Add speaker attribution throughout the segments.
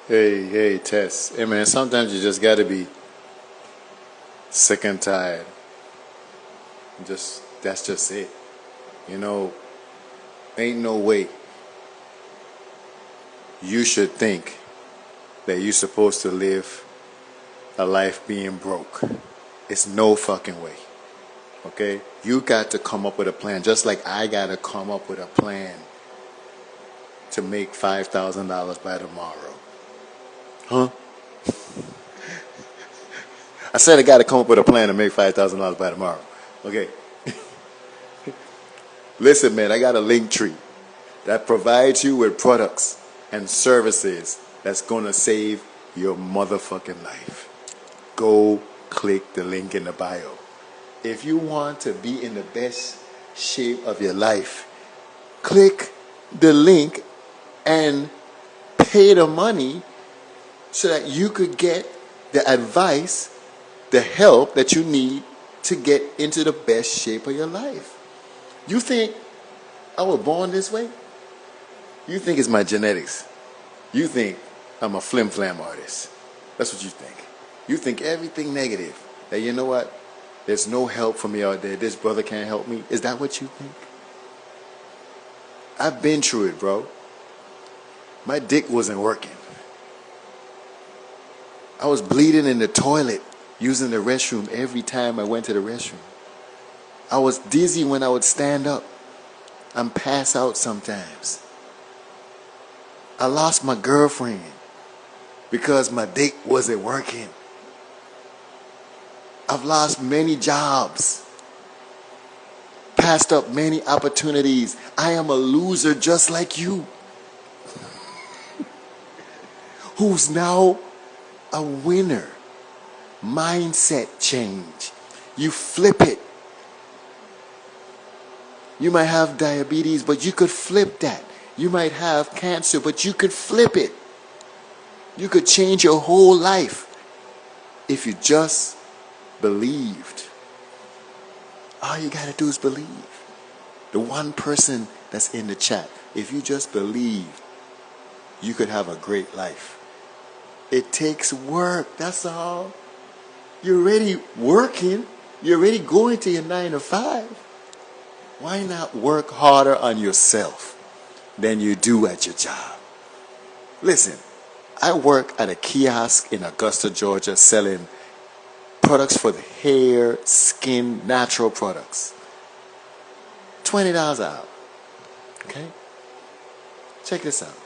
Speaker 1: Hey, Tess. Hey, man, sometimes you just gotta be sick and tired. That's just it. You know, ain't no way you should think that you're supposed to live a life being broke. It's no fucking way. Okay? You got to come up with a plan, just like I gotta come up with a plan to make $5,000 by tomorrow. Huh? I said I got to come up with a plan to make $5,000 by tomorrow. Okay. Listen, man, I got a link tree that provides you with products and services that's going to save your motherfucking life. Go click the link in the bio. If you want to be in the best shape of your life, click the link and pay the money so that you could get the advice, the help that you need to get into the best shape of your life. You think I was born this way? You think it's my genetics. You think I'm a flim-flam artist. That's what you think. You think everything negative. That you know what? There's no help for me out there. This brother can't help me. Is that what you think? I've been through it, bro. My dick wasn't working. I was bleeding in the toilet using the restroom every time I went to the restroom. I was dizzy when I would stand up. I'm pass out sometimes. I lost my girlfriend because my dick wasn't working. I've lost many jobs. Passed up many opportunities. I am a loser just like you. Who's now a winner. Mindset change. You flip it. You might have diabetes, but you could flip that. You might have cancer, but you could flip it. You could change your whole life if you just believed. All you gotta do is believe. The one person that's in the chat, if you just believe, you could have a great life. It takes work, that's all. You're already working. You're already going to your 9 to 5. Why not work harder on yourself than you do at your job? Listen, I work at a kiosk in Augusta, Georgia, selling products for the hair, skin, natural products. $20 an hour. Okay? Check this out.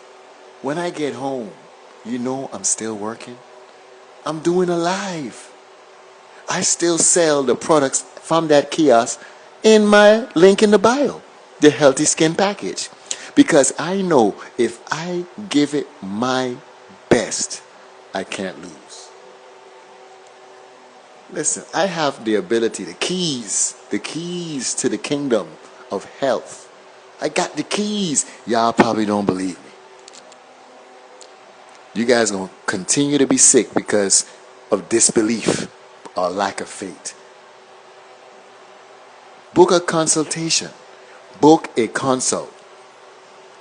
Speaker 1: When I get home, you know I'm still working. I'm doing a live. I still sell the products from that kiosk in my link in the bio, the Healthy Skin Package. Because I know if I give it my best, I can't lose. Listen, I have the ability, the keys to the kingdom of health. I got the keys. Y'all probably don't believe me. You guys are going to continue to be sick because of disbelief or lack of faith. Book a consultation. Book a consult.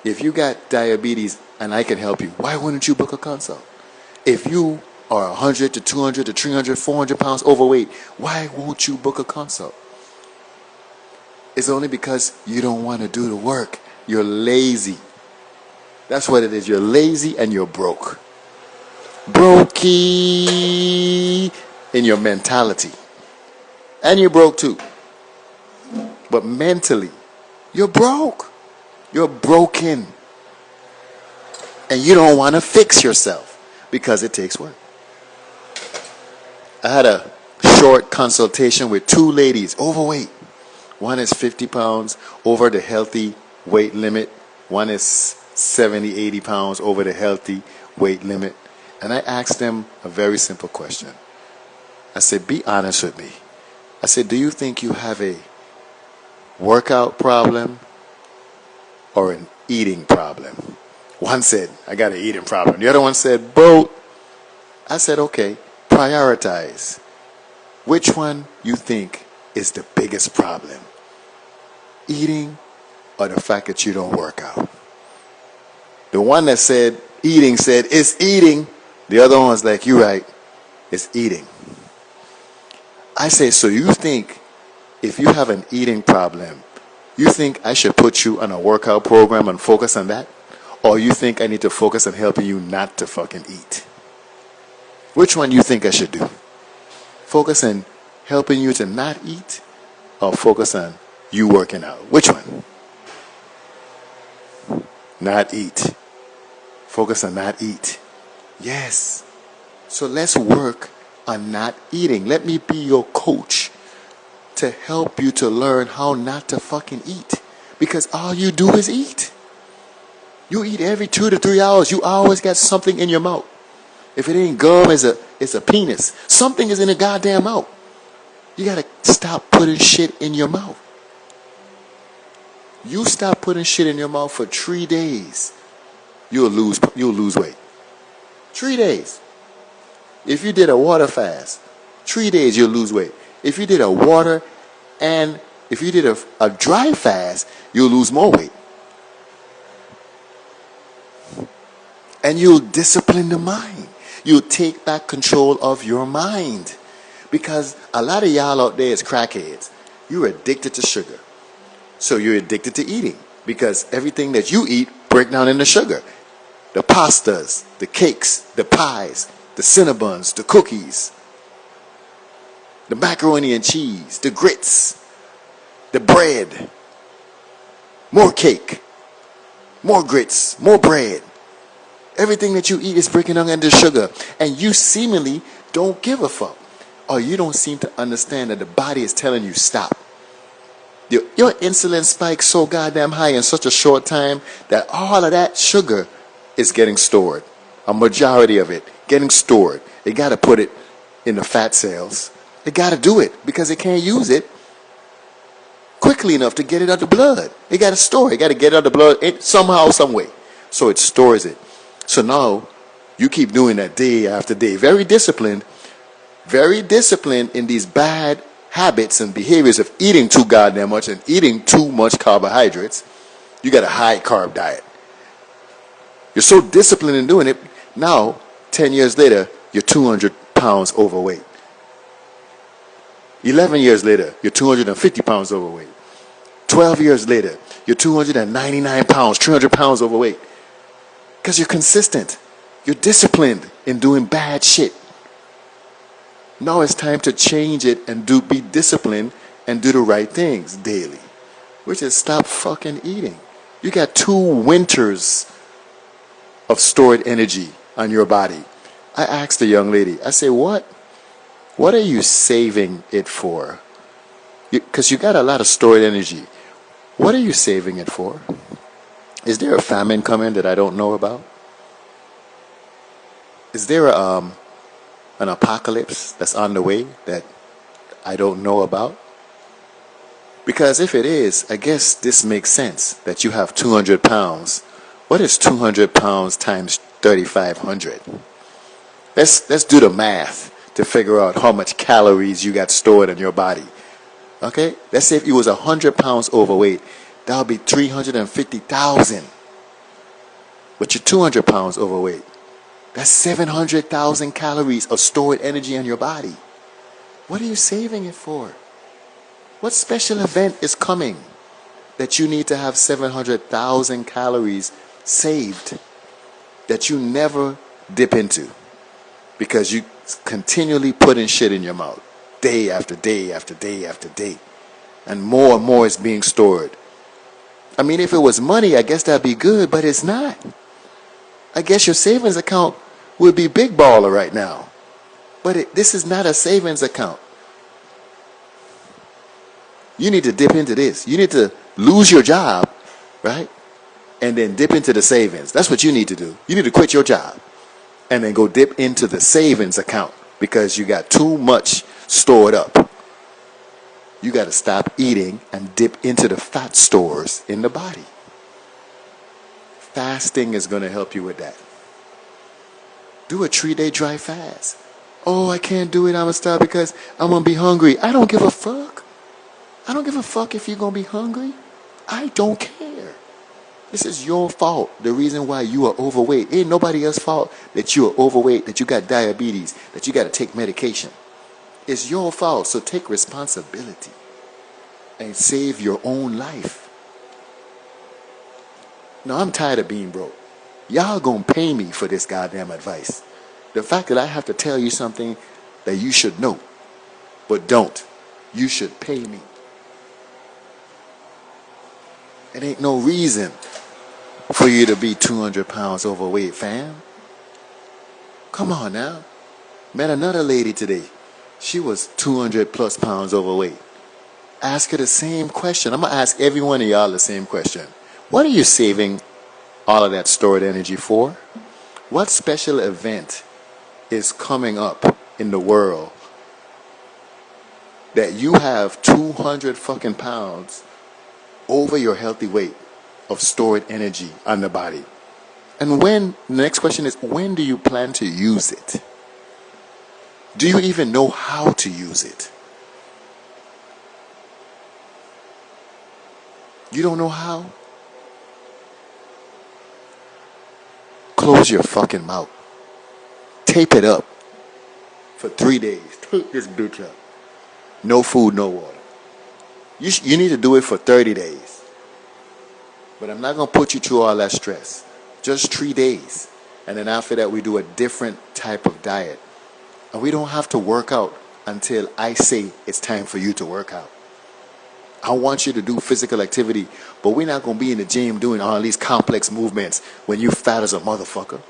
Speaker 1: If you got diabetes and I can help you, why wouldn't you book a consult? If you are 100 to 200 to 300, 400 pounds overweight, why won't you book a consult? It's only because you don't want to do the work. You're lazy. That's what it is. You're lazy and you're broke. Brokey in your mentality. And you're broke too. But mentally, you're broke. You're broken. And you don't want to fix yourself because it takes work. I had a short consultation with 2 ladies, overweight. One is 50 pounds over the healthy weight limit. One is 70, 80 pounds over the healthy weight limit. And I asked them a very simple question. I said, be honest with me. I said, do you think you have a workout problem or an eating problem? One said, I got an eating problem. The other one said, both. I said, okay, prioritize. Which one you think is the biggest problem? Eating or the fact that you don't work out? The one that said Eating said, it's eating. The other one's like, you're right, it's eating. I say, so you think if you have an eating problem, you think I should put you on a workout program and focus on that? Or you think I need to focus on helping you not to fucking eat? Which one you think I should do? Focus on helping you to not eat, or focus on you working out? Which one? Not eat. Focus on not eat. Yes. So let's work on not eating. Let me be your coach to help you to learn how not to fucking eat. Because all you do is eat. You eat every 2 to 3 hours. You always got something in your mouth. If it ain't gum, it's a penis. Something is in the goddamn mouth. You gotta stop putting shit in your mouth. You stop putting shit in your mouth for 3 days, you'll lose weight. 3 days. If you did a water fast, 3 days you'll lose weight. If you did a water and if you did a dry fast, you'll lose more weight. And you'll discipline the mind. You'll take back control of your mind. Because a lot of y'all out there is crackheads. You're addicted to sugar. So you're addicted to eating. Because everything that you eat break down into sugar. The pastas, the cakes, the pies, the Cinnabons, the cookies, the macaroni and cheese, the grits, the bread, more cake, more grits, more bread. Everything that you eat is breaking down into sugar. And you seemingly don't give a fuck. Or you don't seem to understand that the body is telling you stop. Your insulin spikes so goddamn high in such a short time that all of that sugar is getting stored. A majority of it getting stored. They got to put it in the fat cells. They got to do it because they can't use it quickly enough to get it out the blood. They got to store it. They got to get it out the blood somehow, some way. So it stores it. So now you keep doing that day after day. Very disciplined in these bad habits and behaviors of eating too goddamn much and eating too much carbohydrates. You got a high carb diet. You're so disciplined in doing it. Now, 10 years later, you're 200 pounds overweight. 11 years later, you're 250 pounds overweight. 12 years later, you're 299 pounds, 300 pounds overweight. Because you're consistent. You're disciplined in doing bad shit. Now it's time to change it and be disciplined and do the right things daily. Which is stop fucking eating. You got 2 winters of stored energy on your body. I asked the young lady, I say, what are you saving it for? Because you got a lot of stored energy. What are you saving it for? Is there a famine coming that I don't know about? Is there an apocalypse that's on the way that I don't know about? Because if it is, I guess this makes sense that you have 200 pounds. What is 200 pounds times 3,500? Let's do the math to figure out how much calories you got stored in your body. Okay? Let's say if you was 100 pounds overweight, that would be 350,000. But you're 200 pounds overweight. That's 700,000 calories of stored energy in your body. What are you saving it for? What special event is coming that you need to have 700,000 calories saved that you never dip into? Because you continually putting shit in your mouth. Day after day after day after day. And more is being stored. I mean, if it was money, I guess that'd be good, but it's not. I guess your savings account would be big baller right now. But this is not a savings account. You need to dip into this. You need to lose your job, right? And then dip into the savings. That's what you need to do. You need to quit your job and then go dip into the savings account because you got too much stored up. You got to stop eating and dip into the fat stores in the body. Fasting is going to help you with that. Do a 3-day dry fast. Oh, I can't do it. I'm going to stop because I'm going to be hungry. I don't give a fuck. I don't give a fuck if you're going to be hungry. I don't care. This is your fault. The reason why you are overweight. Ain't nobody else's fault that you are overweight, that you got diabetes, that you got to take medication. It's your fault. So take responsibility and save your own life. No, I'm tired of being broke. Y'all gonna pay me for this goddamn advice. The fact that I have to tell you something that you should know, but don't. You should pay me. It ain't no reason for you to be 200 pounds overweight, fam. Come on now. Met another lady today. She was 200 plus pounds overweight. Ask her the same question. I'm going to ask every one of y'all the same question. What are you saving all of that stored energy for? What special event is coming up in the world that you have 200 fucking pounds over your healthy weight of stored energy on the body? And when, the next question is, when do you plan to use it? Do you even know how to use it? You don't know how? Close your fucking mouth. Tape it up for 3 days. Tape this bitch up. No food, no water. You need to do it for 30 days. But I'm not going to put you through all that stress. Just 3 days. And then after that, we do a different type of diet. And we don't have to work out until I say it's time for you to work out. I want you to do physical activity, but we're not going to be in the gym doing all these complex movements when you fat as a motherfucker.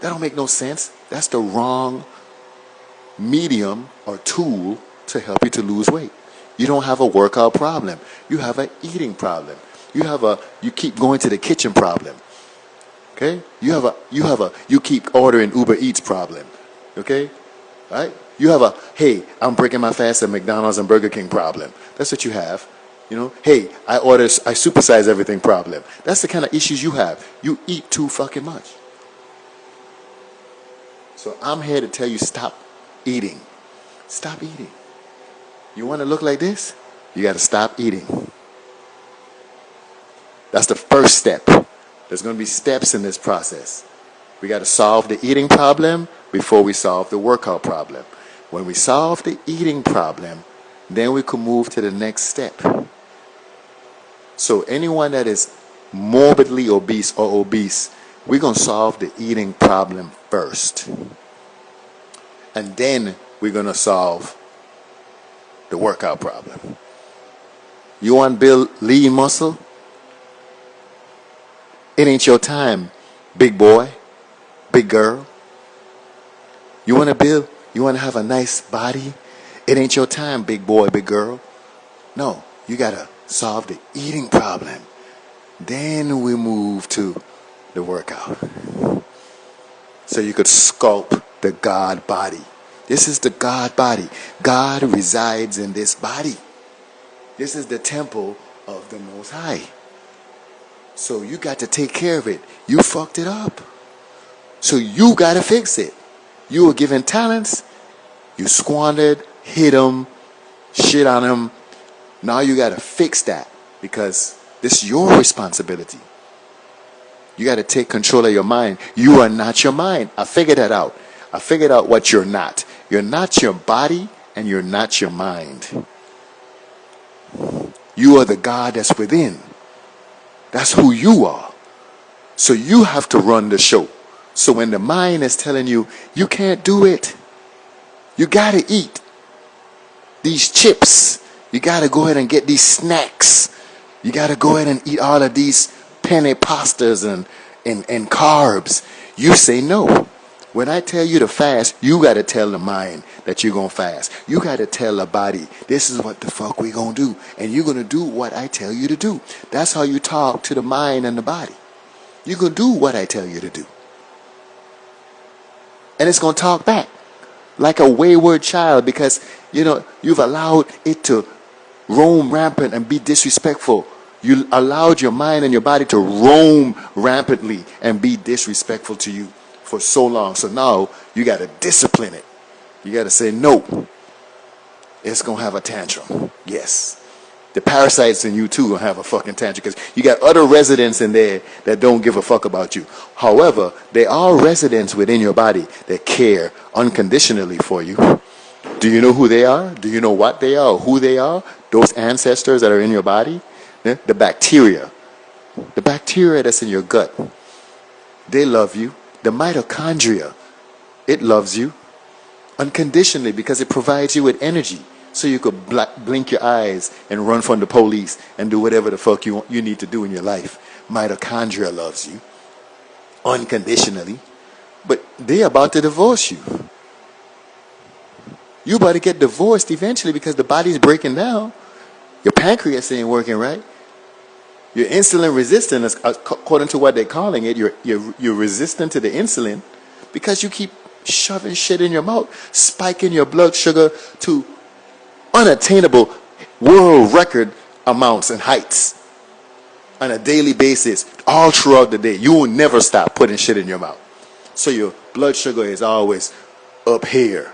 Speaker 1: That don't make no sense. That's the wrong medium or tool to help you to lose weight. You don't have a workout problem. You have an eating problem. You keep going to the kitchen problem. Okay? You keep ordering Uber Eats problem. Okay? Right? You have a, hey, I'm breaking my fast at McDonald's and Burger King problem. That's what you have. You know, hey, I supersize everything problem. That's the kind of issues you have. You eat too fucking much. So I'm here to tell you, stop eating. Stop eating. You want to look like this? You got to stop eating. That's the first step. There's going to be steps in this process. We got to solve the eating problem before we solve the workout problem. When we solve the eating problem, then we can move to the next step. So anyone that is morbidly obese or obese, we're going to solve the eating problem first. And then we're going to solve the workout problem. You want to build lean muscle? It ain't your time, big boy, big girl. You want to have a nice body? It ain't your time, big boy, big girl. No, you got to solve the eating problem. Then we move to the workout. So you could sculpt the God body. This is the God body. God resides in this body. This is the temple of the Most High. So you got to take care of it. You fucked it up. So you got to fix it. You were given talents. You squandered, hit them, shit on them. Now you got to fix that because this is your responsibility. You got to take control of your mind. You are not your mind. I figured that out. I figured out what you're not. You're not your body and you're not your mind. You are the God that's within. That's who you are. So you have to run the show. So when the mind is telling you, you can't do it, you got to eat these chips. You got to go ahead and get these snacks. You got to go ahead and eat all of these penne pastas and carbs. You say no. When I tell you to fast, you got to tell the mind that you're going to fast. You got to tell the body, this is what the fuck we going to do. And you're going to do what I tell you to do. That's how you talk to the mind and the body. You're going to do what I tell you to do. And it's going to talk back like a wayward child because, you've allowed it to roam rampant and be disrespectful. You allowed your mind and your body to roam rampantly and be disrespectful to you for so long. So now you got to discipline it. You got to say, no, it's going to have a tantrum. Yes. The parasites in you too will have a fucking tantrum because you got other residents in there that don't give a fuck about you. However, there are residents within your body that care unconditionally for you. Do you know who they are? Do you know what they are or who they are? Those ancestors that are in your body? The bacteria. The bacteria that's in your gut. They love you. The mitochondria, it loves you unconditionally because it provides you with energy. So you could blink your eyes and run from the police and do whatever the fuck you need to do in your life. Mitochondria loves you unconditionally. But they're about to divorce you. You about to get divorced eventually because the body's breaking down. Your pancreas ain't working right. You're insulin resistant, according to what they're calling it. You're resistant to the insulin because you keep shoving shit in your mouth, spiking your blood sugar to unattainable world record amounts and heights on a daily basis all throughout the day. You will never stop putting shit in your mouth. So your blood sugar is always up here.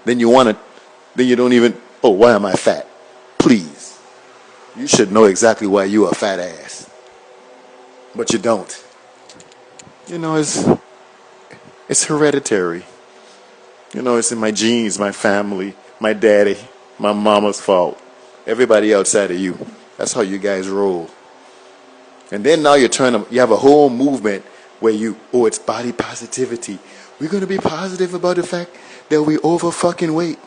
Speaker 1: Then you don't even, oh, why am I fat? Please. You should know exactly why you are a fat ass. But you don't. You know, it's hereditary. You know, it's in my genes, my family, my daddy, my mama's fault. Everybody outside of you. That's how you guys roll. And then now you have a whole movement where it's body positivity. We're going to be positive about the fact that we over fucking weight.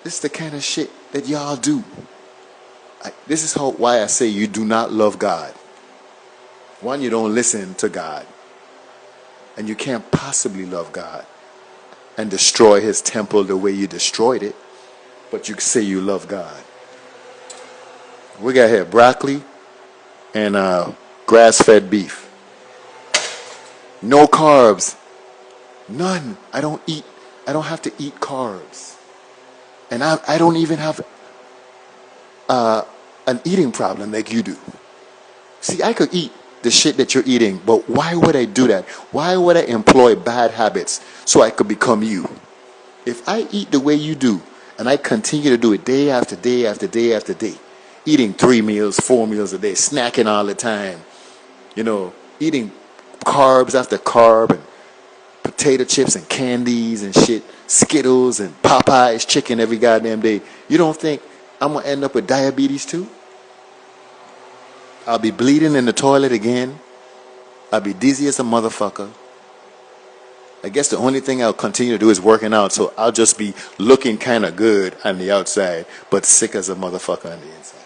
Speaker 1: This is the kind of shit that y'all do. This is why I say you do not love God. One, you don't listen to God. And you can't possibly love God and destroy his temple the way you destroyed it, but you say you love God. We got here broccoli and grass-fed beef. No carbs. None. I don't have to eat carbs. And I don't even have an eating problem like you do. See, I could eat the shit that you're eating, but why would I do that? Why would I employ bad habits so I could become you? If I eat the way you do, and I continue to do it day after day after day after day, eating 3 meals, 4 meals a day, snacking all the time, eating carbs after carb, and potato chips and candies and shit, Skittles and Popeyes chicken every goddamn day, you don't think I'm going to end up with diabetes too? I'll be bleeding in the toilet again. I'll be dizzy as a motherfucker. I guess the only thing I'll continue to do is working out, so I'll just be looking kind of good on the outside, but sick as a motherfucker on the inside.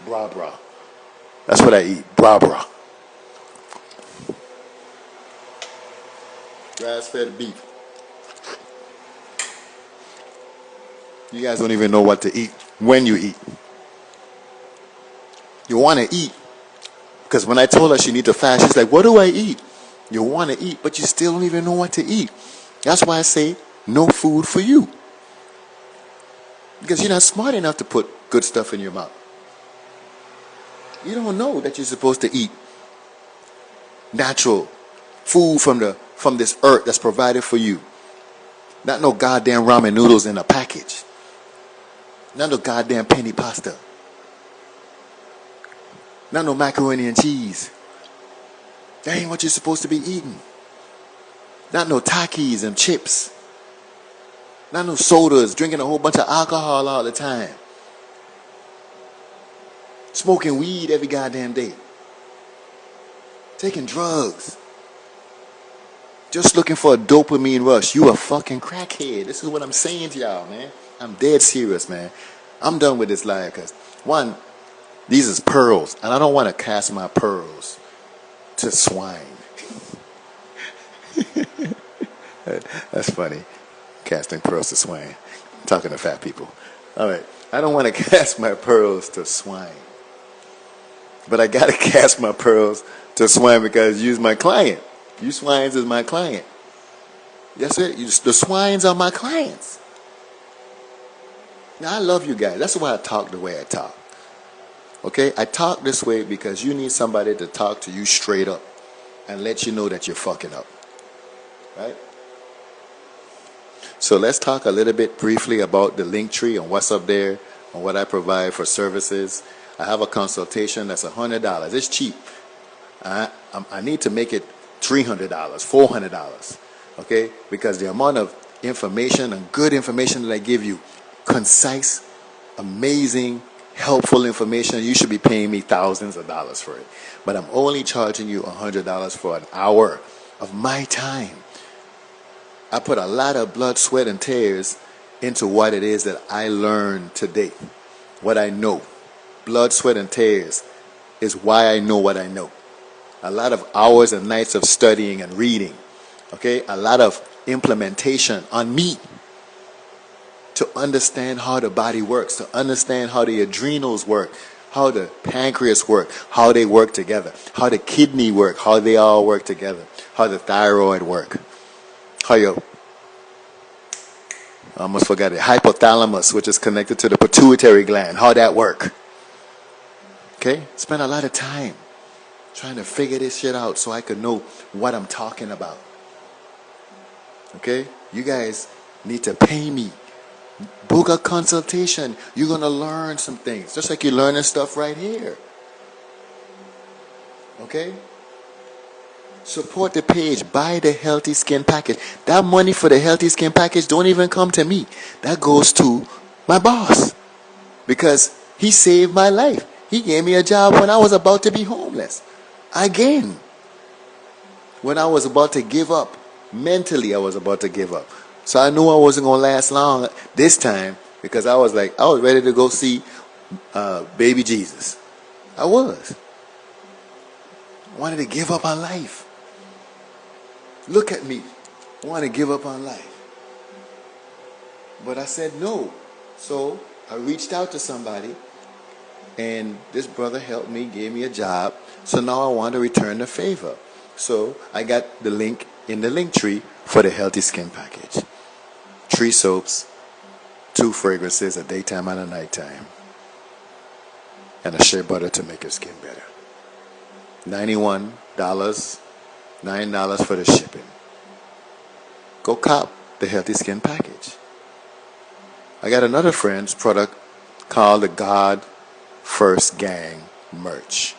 Speaker 1: Blah, blah. That's what I eat. Blah, blah. Grass-fed beef. You guys don't even know what to eat when you eat. You want to eat. Because when I told her she need to fast, she's like, what do I eat? You want to eat, but you still don't even know what to eat. That's why I say no food for you. Because you're not smart enough to put good stuff in your mouth. You don't know that you're supposed to eat natural food from this earth that's provided for you. Not no goddamn ramen noodles in a package. Not no goddamn penny pasta. Not no macaroni and cheese. That ain't what you're supposed to be eating. Not no Takis and chips. Not no sodas, drinking a whole bunch of alcohol all the time. Smoking weed every goddamn day. Taking drugs. Just looking for a dopamine rush. You a fucking crackhead. This is what I'm saying to y'all, man. I'm dead serious, man. I'm done with this lie because, one, these is pearls, and I don't want to cast my pearls to swine. That's funny. Casting pearls to swine. I'm talking to fat people. All right. I don't want to cast my pearls to swine. But I got to cast my pearls to swine because you's my client. You swines is my client. That's it. The swines are my clients. Now, I love you guys. That's why I talk the way I talk. Okay? I talk this way because you need somebody to talk to you straight up and let you know that you're fucking up. Right? So let's talk a little bit briefly about the Linktree and what's up there and what I provide for services. I have a consultation that's $100. It's cheap. I need to make it $300, $400, okay? Because the amount of information and good information that I give you, concise, amazing, helpful information, you should be paying me thousands of dollars for it. But I'm only charging you $100 for an hour of my time. I put a lot of blood, sweat, and tears into what it is that I learned today, what I know. Blood, sweat, and tears is why I know what I know. A lot of hours and nights of studying and reading, okay? A lot of implementation on me to understand how the body works, to understand how the adrenals work, how the pancreas work, how they work together, how the kidney work, how they all work together, how the thyroid work, how your, I almost forgot it, hypothalamus, which is connected to the pituitary gland, how that work. Okay? Spend a lot of time trying to figure this shit out so I could know what I'm talking about. Okay? You guys need to pay me. Book a consultation. You're going to learn some things. Just like you're learning stuff right here. Okay? Support the page. Buy the Healthy Skin Package. That money for the Healthy Skin Package don't even come to me. That goes to my boss. Because he saved my life. He gave me a job when I was about to be homeless. Again. When I was about to give up. Mentally, I was about to give up. So I knew I wasn't going to last long this time. Because I was ready to go see baby Jesus. I was. I wanted to give up on life. Look at me. I want to give up on life. But I said no. So I reached out to somebody. And this brother helped me, gave me a job. So now I want to return the favor. So I got the link in the Linktree for the Healthy Skin Package. 3 soaps, 2 fragrances, a daytime and a nighttime. And a shea butter to make your skin better. $91, $9 for the shipping. Go cop the Healthy Skin Package. I got another friend's product called the God First Gang merch.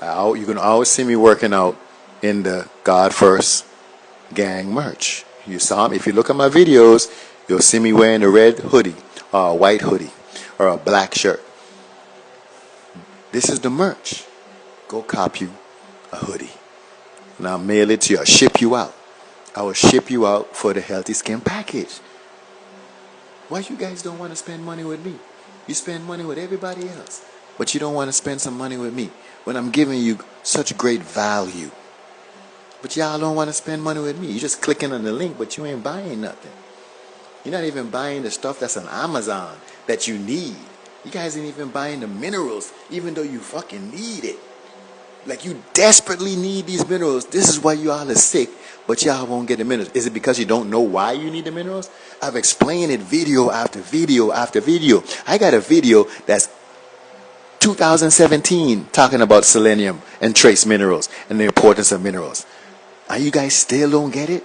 Speaker 1: You can always see me working out in the God First Gang merch. You saw me. If you look at my videos, you'll see me wearing a red hoodie or a white hoodie or a black shirt. This is the merch. Go cop you a hoodie. And I'll mail it to you. I'll ship you out. I will ship you out for the Healthy Skin Package. Why you guys don't want to spend money with me? You spend money with everybody else. But you don't want to spend some money with me when I'm giving you such great value. But y'all don't want to spend money with me. You're just clicking on the link, but you ain't buying nothing. You're not even buying the stuff that's on Amazon that you need. You guys ain't even buying the minerals, even though you fucking need it. Like you desperately need these minerals. This is why you all are sick, but y'all won't get the minerals. Is it because you don't know why you need the minerals? I've explained it video after video after video. I got a video that's 2017 talking about selenium and trace minerals and the importance of minerals. And you guys still don't get it?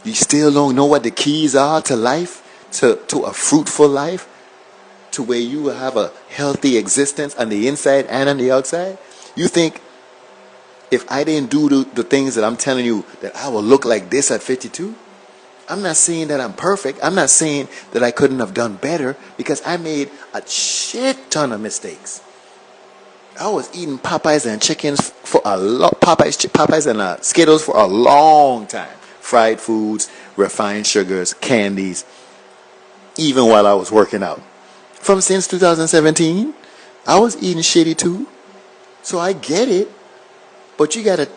Speaker 1: You still don't know what the keys are to life, to a fruitful life, to where you will have a healthy existence on the inside and on the outside? You think if I didn't do the things that I'm telling you that I will look like this at 52? I'm not saying that I'm perfect. I'm not saying that I couldn't have done better, because I made a shit ton of mistakes. I was eating Popeyes and chickens for a lot, Popeyes and Skittles for a long time. Fried foods, refined sugars, candies, even while I was working out. Since 2017, I was eating shitty too. So I get it, but you gotta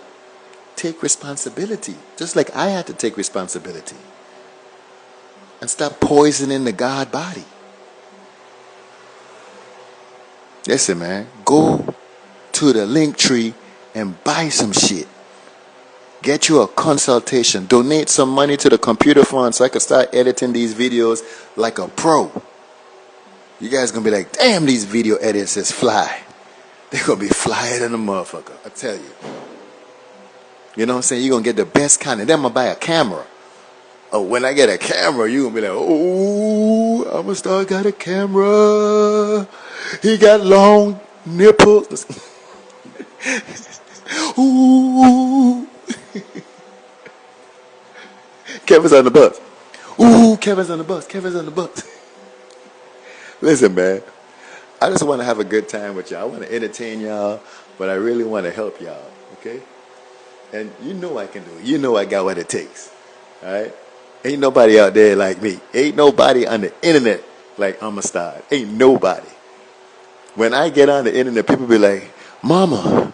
Speaker 1: take responsibility, just like I had to take responsibility, and stop poisoning the God body. Listen, man, go to the Linktree and buy some shit. Get you a consultation. Donate some money to the computer fund so I can start editing these videos like a pro. You guys gonna be like, damn, these video edits is fly. They're gonna be flyer than a motherfucker, I tell you. You know what I'm saying? You're gonna get the best kind. And then I'm gonna buy a camera. When I get a camera, you gonna be like, oh, Amistad got a camera. He got long nipples. Ooh. Kevin's on the bus. Ooh, Kevin's on the bus. Kevin's on the bus. Listen, man. I just want to have a good time with y'all. I want to entertain y'all, but I really want to help y'all. Okay? And you know I can do it. You know I got what it takes. All right? Ain't nobody out there like me. Ain't nobody on the internet like Amistad. Ain't nobody. When I get on the internet, people be like, Mama,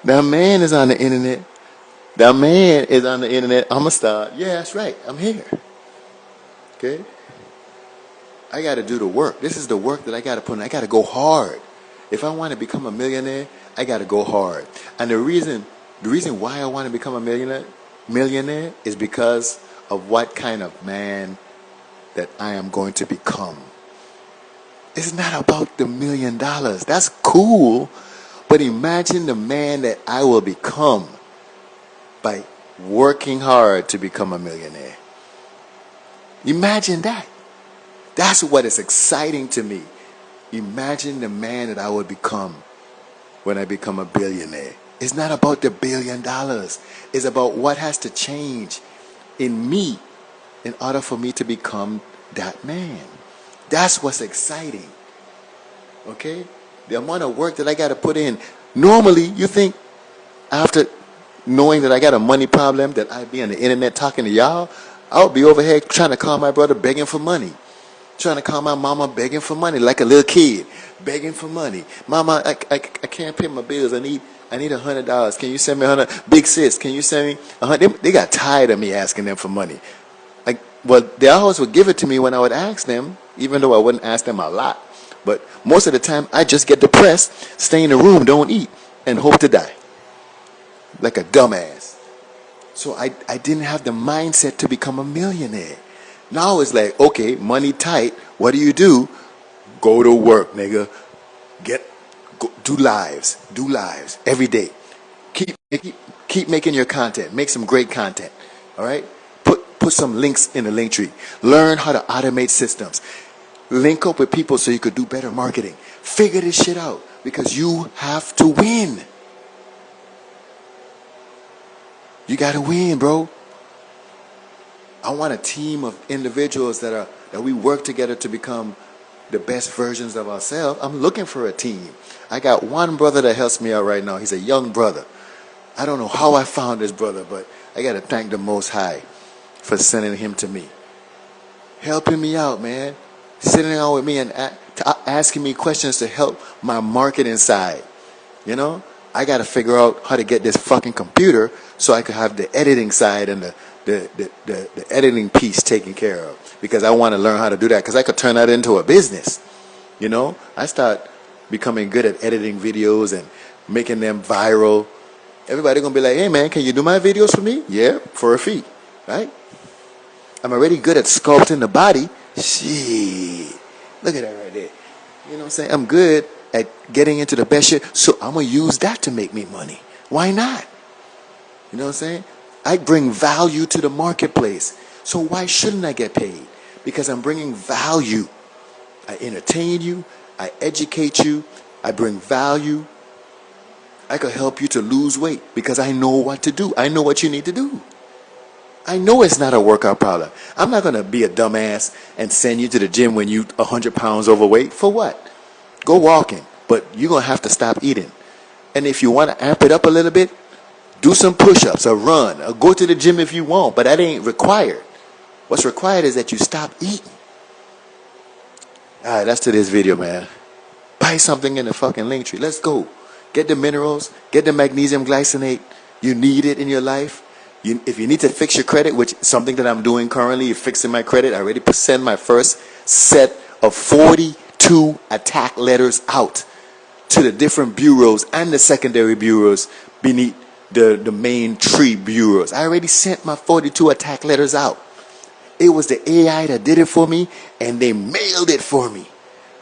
Speaker 1: that man is on the internet. That man is on the internet. Amistad. Yeah, that's right. I'm here. Okay? I got to do the work. This is the work that I got to put in. I got to go hard. If I want to become a millionaire, I got to go hard. And the reason why I want to become a millionaire is because of what kind of man that I am going to become. It's not about the $1 million. That's cool. But imagine the man that I will become by working hard to become a millionaire. Imagine that. That's what is exciting to me. Imagine the man that I will become when I become a billionaire. It's not about the $1 billion. It's about what has to change in me in order for me to become that man. That's what's exciting. Okay? The amount of work that I got to put in. Normally, you think after knowing that I got a money problem, that I'd be on the internet talking to y'all, I'll be over here trying to call my brother begging for money. Trying to call my mama begging for money like a little kid. Begging for money. Mama, I can't pay my bills. I need $100. Can you send me $100? Big sis, can you send me $100? They got tired of me asking them for money. Like, well, they always would give it to me when I would ask them, even though I wouldn't ask them a lot. But most of the time, I just get depressed, stay in the room, don't eat, and hope to die. Like a dumbass. So I didn't have the mindset to become a millionaire. Now it's like, okay, money tight. What do? Go to work, nigga. Do lives every day. Keep making your content. Make some great content. All right. Put some links in the link tree. Learn how to automate systems. Link up with people so you could do better marketing. Figure this shit out because you have to win. You gotta win, bro. I want a team of individuals that we work together to become the best versions of ourselves. I'm looking for a team. I got one brother that helps me out right now. He's a young brother. I don't know how I found this brother, but I got to thank the Most High for sending him to me. Helping me out, man. Sitting down with me and asking me questions to help my marketing side. You know? I got to figure out how to get this fucking computer so I could have the editing side and the editing piece taken care of, because I want to learn how to do that, because I could turn that into a business. You know, I start becoming good at editing videos and making them viral. Everybody gonna be like, hey man, can you do my videos for me? Yeah, for a fee, right? I'm already good at sculpting the body. Shit, look at that right there. You know what I'm saying? I'm good at getting into the best shit, so I'm gonna use that to make me money. Why not? You know what I'm saying? I bring value to the marketplace. So why shouldn't I get paid? Because I'm bringing value. I entertain you. I educate you. I bring value. I could help you to lose weight because I know what to do. I know what you need to do. I know it's not a workout problem. I'm not going to be a dumbass and send you to the gym when you're 100 pounds overweight. For what? Go walking. But you're going to have to stop eating. And if you want to amp it up a little bit, do some push-ups or run or go to the gym if you want, but that ain't required. What's required is that you stop eating. Alright, that's to this video, man. Buy something in the fucking link tree. Let's go. Get the minerals. Get the magnesium glycinate. You need it in your life. If you need to fix your credit, which is something that I'm doing currently, fixing my credit. I already sent my first set of 42 attack letters out to the different bureaus and the secondary bureaus beneath the main tree bureaus. I already sent my 42 attack letters out. It was the AI that did it for me, and they mailed it for me.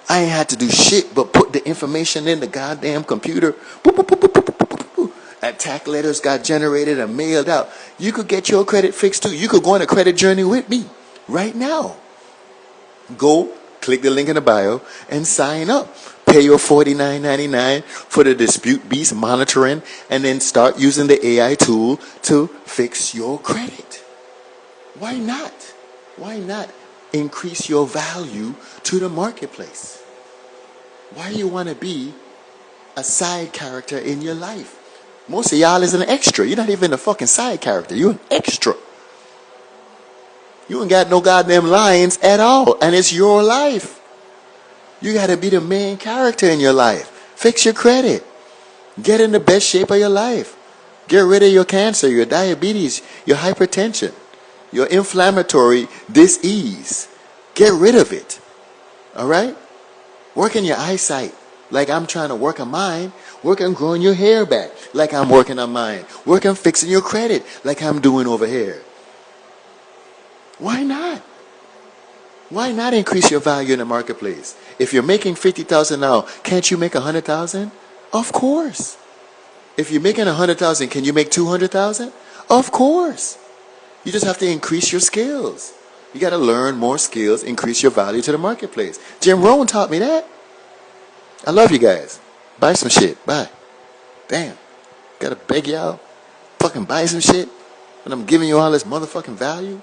Speaker 1: I ain't had to do shit but put the information in the goddamn computer, boop, boop, boop, boop, boop, boop, boop, Attack letters got generated and mailed out. You could get your credit fixed too. You could go on a credit journey with me right now. Go, click the link in the bio, and sign up. Pay your $49.99 for the Dispute Beast monitoring, and then start using the AI tool to fix your credit. Why not? Why not increase your value to the marketplace? Why you want to be a side character in your life? Most of y'all is an extra. You're not even a fucking side character. You're an extra. You ain't got no goddamn lines at all, and it's your life. You got to be the main character in your life. Fix your credit. Get in the best shape of your life. Get rid of your cancer, your diabetes, your hypertension, your inflammatory disease. Get rid of it. All right? Work on your eyesight like I'm trying to work on mine. Work on growing your hair back like I'm working on mine. Work on fixing your credit like I'm doing over here. Why not? Why not increase your value in the marketplace? If you're making $50,000 now, can't you make $100,000? Of course. If you're making $100,000, can you make $200,000? Of course. You just have to increase your skills. You got to learn more skills, increase your value to the marketplace. Jim Rohn taught me that. I love you guys. Buy some shit. Bye. Damn. Gotta beg y'all. Fucking buy some shit. And I'm giving you all this motherfucking value.